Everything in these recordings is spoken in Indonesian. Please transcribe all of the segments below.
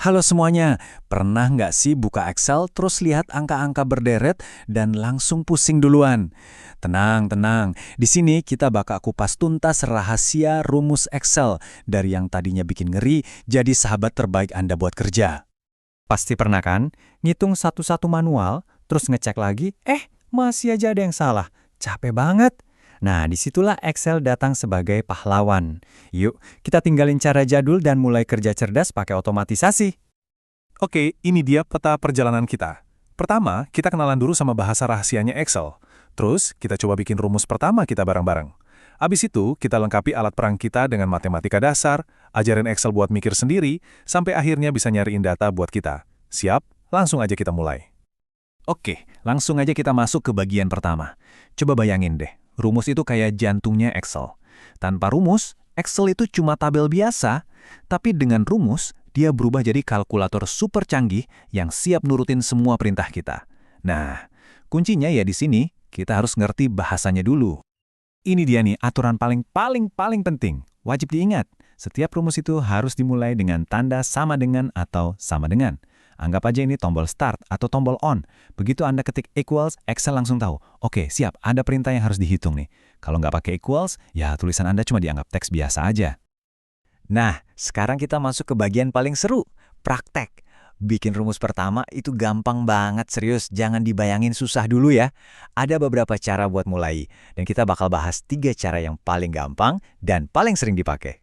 Halo semuanya, pernah nggak sih buka Excel terus lihat angka-angka berderet dan langsung pusing duluan? Tenang, tenang. Di sini kita bakal kupas tuntas rahasia rumus Excel dari yang tadinya bikin ngeri jadi sahabat terbaik Anda buat kerja. Pasti pernah kan? Ngitung satu-satu manual, terus ngecek lagi, masih aja ada yang salah. Capek banget. Nah, disitulah Excel datang sebagai pahlawan. Yuk, kita tinggalin cara jadul dan mulai kerja cerdas pakai otomatisasi. Oke, ini dia peta perjalanan kita. Pertama, kita kenalan dulu sama bahasa rahasianya Excel. Terus, kita coba bikin rumus pertama kita bareng-bareng. Abis itu, kita lengkapi alat perang kita dengan matematika dasar, ajarin Excel buat mikir sendiri, sampai akhirnya bisa nyariin data buat kita. Siap? Langsung aja kita mulai. Oke, langsung aja kita masuk ke bagian pertama. Coba bayangin deh, rumus itu kayak jantungnya Excel. Tanpa rumus, Excel itu cuma tabel biasa, tapi dengan rumus, dia berubah jadi kalkulator super canggih yang siap nurutin semua perintah kita. Nah, kuncinya ya di sini, kita harus ngerti bahasanya dulu. Ini dia nih aturan paling penting. Wajib diingat, setiap rumus itu harus dimulai dengan tanda sama dengan atau sama dengan. Anggap aja ini tombol start atau tombol on. Begitu Anda ketik equals, Excel langsung tahu. Oke, siap, ada perintah yang harus dihitung nih. Kalau nggak pakai equals, ya tulisan Anda cuma dianggap teks biasa aja. Nah, sekarang kita masuk ke bagian paling seru, praktek. Bikin rumus pertama itu gampang banget, serius. Jangan dibayangin susah dulu ya. Ada beberapa cara buat mulai, dan kita bakal bahas 3 cara yang paling gampang dan paling sering dipakai.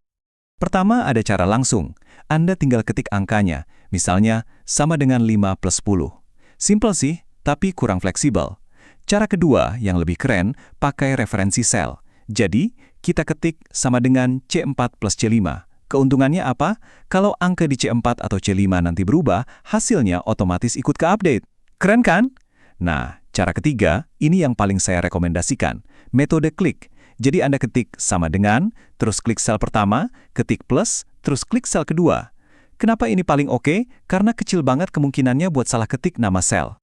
Pertama ada cara langsung. Anda tinggal ketik angkanya, misalnya sama dengan 5 plus 10. Simple sih, tapi kurang fleksibel. Cara kedua yang lebih keren, pakai referensi sel. Jadi, kita ketik sama dengan C4 plus C5. Keuntungannya apa? Kalau angka di C4 atau C5 nanti berubah, hasilnya otomatis ikut ke update. Keren kan? Nah, cara ketiga, ini yang paling saya rekomendasikan. Metode klik. Jadi Anda ketik sama dengan, terus klik sel pertama, ketik plus, terus klik sel kedua. Kenapa ini paling oke? Karena kecil banget kemungkinannya buat salah ketik nama sel.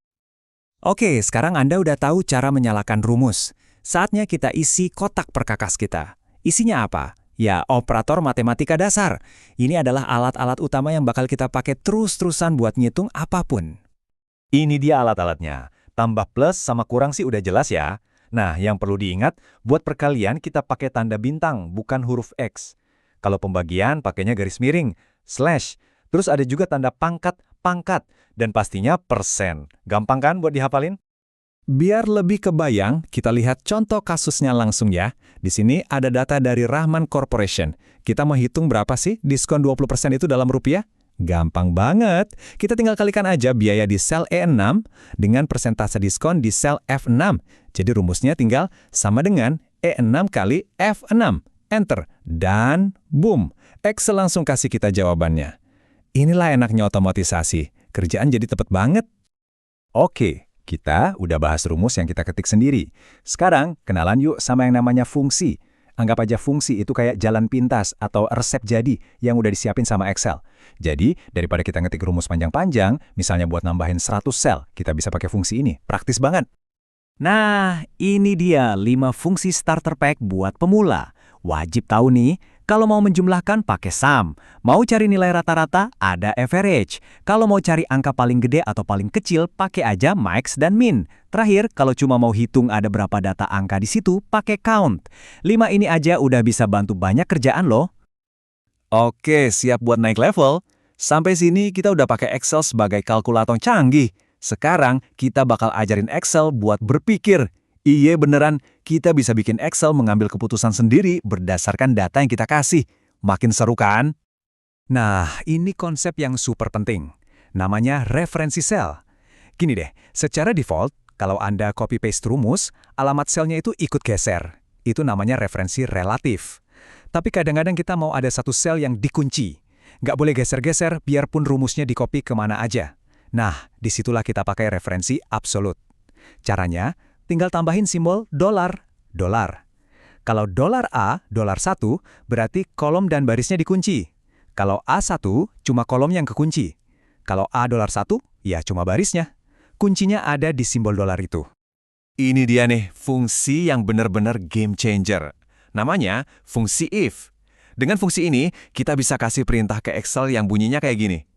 Oke, sekarang Anda udah tahu cara menyalakan rumus. Saatnya kita isi kotak perkakas kita. Isinya apa? Ya, operator matematika dasar. Ini adalah alat-alat utama yang bakal kita pakai terus-terusan buat ngitung apapun. Ini dia alat-alatnya. Tambah plus sama kurang sih udah jelas ya. Nah, yang perlu diingat, buat perkalian kita pakai tanda bintang, bukan huruf X. Kalau pembagian pakainya garis miring, slash. Terus ada juga tanda pangkat, dan pastinya persen. Gampang kan buat dihafalin? Biar lebih kebayang, kita lihat contoh kasusnya langsung ya. Di sini ada data dari Rahman Corporation. Kita mau hitung berapa sih diskon 20% itu dalam rupiah? Gampang banget. Kita tinggal kalikan aja biaya di sel E6 dengan persentase diskon di sel F6. Jadi rumusnya tinggal sama dengan E6 kali F6. Enter. Dan boom. Excel langsung kasih kita jawabannya. Inilah enaknya otomatisasi. Kerjaan jadi cepet banget. Oke. Kita udah bahas rumus yang kita ketik sendiri. Sekarang, kenalan yuk sama yang namanya fungsi. Anggap aja fungsi itu kayak jalan pintas atau resep jadi yang udah disiapin sama Excel. Jadi, daripada kita ngetik rumus panjang-panjang, misalnya buat nambahin 100 sel, kita bisa pakai fungsi ini. Praktis banget. Nah, ini dia 5 fungsi starter pack buat pemula. Wajib tahu nih, kalau mau menjumlahkan pakai sum. Mau cari nilai rata-rata, ada average. Kalau mau cari angka paling gede atau paling kecil, pakai aja max dan min. Terakhir, kalau cuma mau hitung ada berapa data angka di situ, pakai count. 5 ini aja udah bisa bantu banyak kerjaan loh. Oke, siap buat naik level. Sampai sini kita udah pakai Excel sebagai kalkulator canggih. Sekarang kita bakal ajarin Excel buat berpikir. Iya beneran, kita bisa bikin Excel mengambil keputusan sendiri berdasarkan data yang kita kasih. Makin seru kan? Nah, ini konsep yang super penting. Namanya referensi sel. Gini deh, secara default, kalau Anda copy-paste rumus, alamat selnya itu ikut geser. Itu namanya referensi relatif. Tapi kadang-kadang kita mau ada satu sel yang dikunci. Nggak boleh geser-geser biarpun rumusnya di-copy kemana aja. Nah, disitulah kita pakai referensi absolut. Caranya, tinggal tambahin simbol $. Kalau $A, $1, berarti kolom dan barisnya dikunci. Kalau A1, cuma kolom yang kekunci. Kalau A$1, ya cuma barisnya. Kuncinya ada di simbol $ itu. Ini dia nih, fungsi yang benar-benar game changer. Namanya fungsi if. Dengan fungsi ini, kita bisa kasih perintah ke Excel yang bunyinya kayak gini.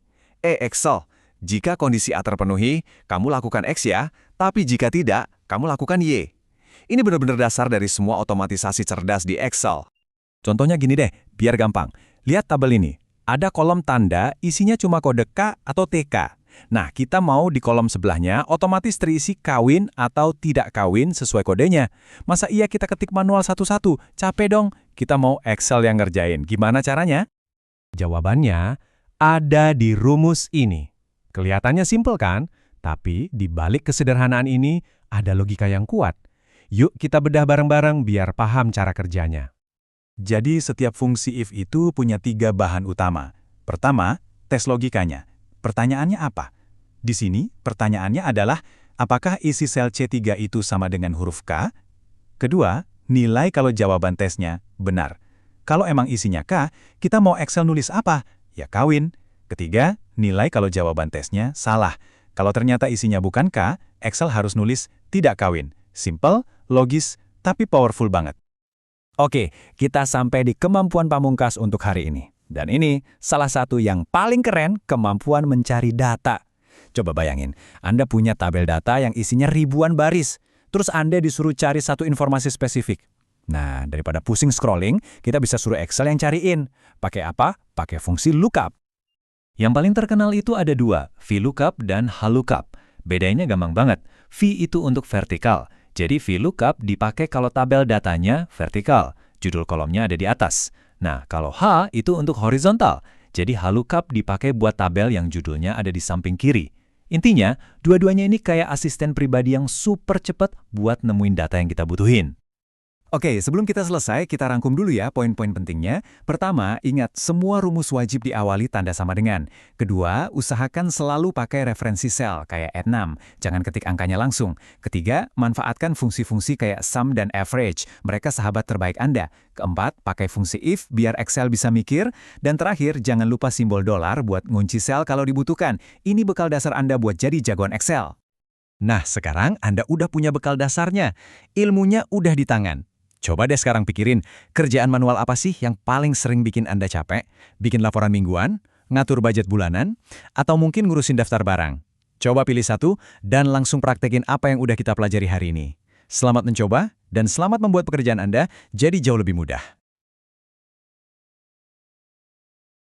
Excel. Jika kondisi A terpenuhi, kamu lakukan X ya, tapi jika tidak, kamu lakukan Y. Ini benar-benar dasar dari semua otomatisasi cerdas di Excel. Contohnya gini deh, biar gampang. Lihat tabel ini. Ada kolom tanda isinya cuma kode K atau TK. Nah, kita mau di kolom sebelahnya otomatis terisi kawin atau tidak kawin sesuai kodenya. Masa iya kita ketik manual satu-satu? Capek dong. Kita mau Excel yang ngerjain. Gimana caranya? Jawabannya ada di rumus ini. Kelihatannya simpel kan? Tapi di balik kesederhanaan ini ada logika yang kuat. Yuk kita bedah bareng-bareng biar paham cara kerjanya. Jadi setiap fungsi if itu punya 3 bahan utama. Pertama, tes logikanya. Pertanyaannya apa? Di sini, pertanyaannya adalah, apakah isi sel C3 itu sama dengan huruf K? Kedua, nilai kalau jawaban tesnya benar. Kalau emang isinya K, kita mau Excel nulis apa? Ya kawin. Ketiga, nilai kalau jawaban tesnya salah. Kalau ternyata isinya bukan K, Excel harus nulis tidak kawin. Simple, logis, tapi powerful banget. Oke, kita sampai di kemampuan pamungkas untuk hari ini. Dan ini salah satu yang paling keren, kemampuan mencari data. Coba bayangin, Anda punya tabel data yang isinya ribuan baris. Terus Anda disuruh cari satu informasi spesifik. Nah, daripada pusing scrolling, kita bisa suruh Excel yang cariin. Pakai apa? Pakai fungsi lookup. Yang paling terkenal itu ada 2, VLOOKUP dan HLOOKUP. Bedanya gampang banget. V itu untuk vertikal. Jadi VLOOKUP dipakai kalau tabel datanya vertikal, judul kolomnya ada di atas. Nah, kalau H itu untuk horizontal. Jadi HLOOKUP dipakai buat tabel yang judulnya ada di samping kiri. Intinya, dua-duanya ini kayak asisten pribadi yang super cepat buat nemuin data yang kita butuhin. Oke, sebelum kita selesai, kita rangkum dulu ya poin-poin pentingnya. Pertama, ingat semua rumus wajib diawali tanda sama dengan. Kedua, usahakan selalu pakai referensi sel kayak add6. Jangan ketik angkanya langsung. Ketiga, manfaatkan fungsi-fungsi kayak sum dan average. Mereka sahabat terbaik Anda. Keempat, pakai fungsi if biar Excel bisa mikir. Dan terakhir, jangan lupa simbol dolar buat ngunci sel kalau dibutuhkan. Ini bekal dasar Anda buat jadi jagoan Excel. Nah, sekarang Anda udah punya bekal dasarnya. Ilmunya udah di tangan. Coba deh sekarang pikirin, kerjaan manual apa sih yang paling sering bikin Anda capek? Bikin laporan mingguan, ngatur budget bulanan, atau mungkin ngurusin daftar barang? Coba pilih satu dan langsung praktekin apa yang udah kita pelajari hari ini. Selamat mencoba dan selamat membuat pekerjaan Anda jadi jauh lebih mudah.